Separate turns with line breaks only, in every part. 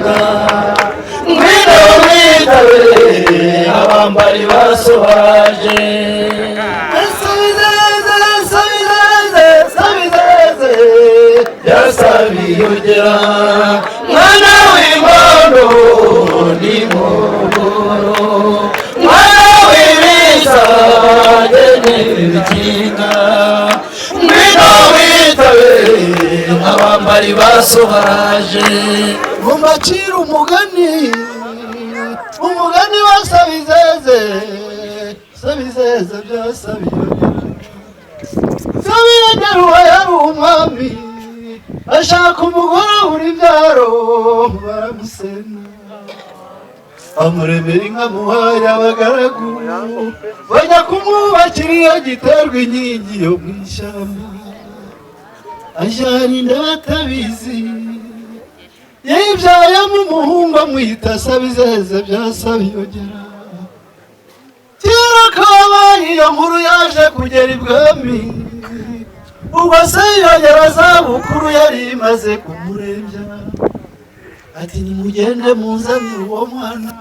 ibyiza ngwino witabe abambari basobaje yasabiyogera mwana w'imbondo n'imbogo mwana w'ibisa n'ibikinga ngwino witabe abambari basobaje
mumbacira umugani wa Sabizeze Sabizeze bya Sabiyogera uwo yari umwami ashaka umugore uri byaro baramusena amuremera inka muhaye abagaragu bajya kumwubakira iyo giterwa inkingi yo mu ishyamba ajyana inda batabizi yibyayemo umuhungu amwita Sabizeze bya Sabiyogera kera kabaye iyo nkuru yaje kugera ibwami ubwo Sabiyogera zabukuru yari imaze kumurembya ati nimugende munzanire uwo mwana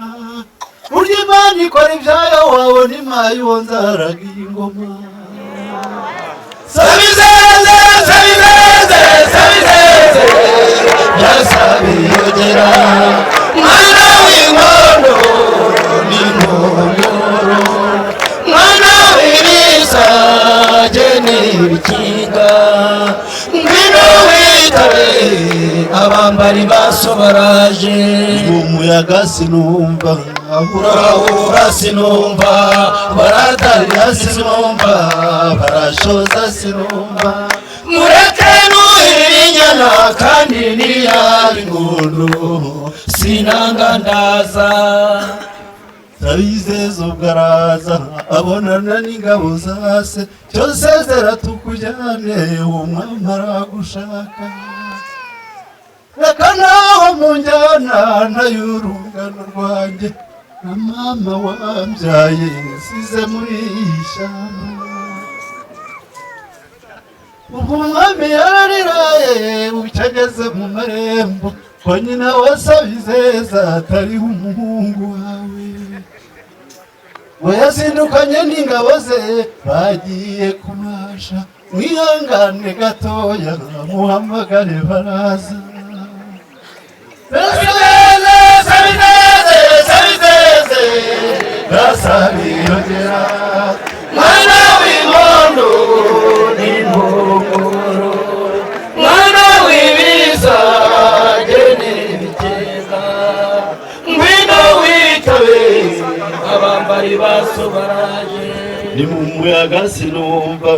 burya Imana ikora ibyayo wabona impaye uwo nzaragiye ingoma
Sabizeze Sabizeze Sabizeze bya Sabiyogera mwana w'inkondo n'inkongoro mwana w'ibisage n'ibikinga ngwino witabe abambari basobaraje
umuyaga sinumva
urahura sinumva baratarira sinumva
barashoza sinumva
mureke nuhira inyana kandi niyari ngundu sinanga ndaza
Sabizeze ubwo araza abonana n'ingabo za se cyose ziratukujyane uwo mwami aragushaka reka naho mu njyana y'urungano rwanjye na mama wambyaye size muri iyi shyamba ubwo umwami yarariraye ucageze mu marembo ko nyina wa Sabizeze atariho umuhungu wawe we yazindukanye n'ingabo ze bagiye kumasha mwihangane gatoya muhamagare baraza
Sabizeze Sabizeze Sabizeze bya Sabiyogera mwana w'inkondo n'inkongoro mwana w'ibisage n'ibikinga ngwino witabe abambari basobaraje
ni mu muyaga sinumva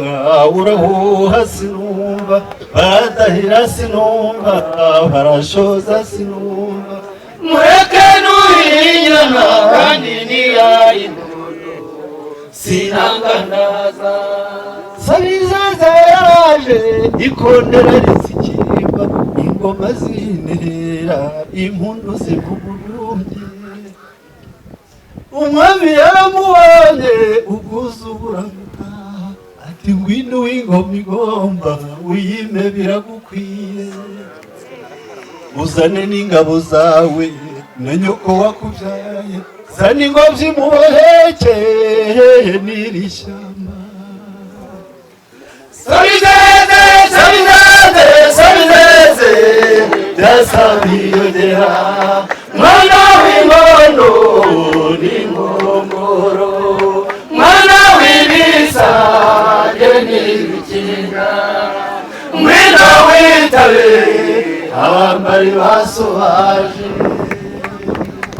urahuha sinumva baradahira sinumva barashoza sinumva
mureke nuhira inyana kandi niyaye inkondo sinanga ndaza
Sabizeze yaraje ikondera rizikimba ingoma zinera impundu zivugurumbye umwami yaramubonye ubwuzu buramuka ati ngwino w'ingoma igomba uyime biragukwiye uzane n'ingabo zawe na nyoko wakubyaye zana ingobyi muboheke n'iri shyamba
Sabizeze Sabizeze Sabizeze bya Sabiyogera mwana w'inkondo n'inkongoro mwana w'ibisage n'ibikinga ngwino witabe abambari basobaje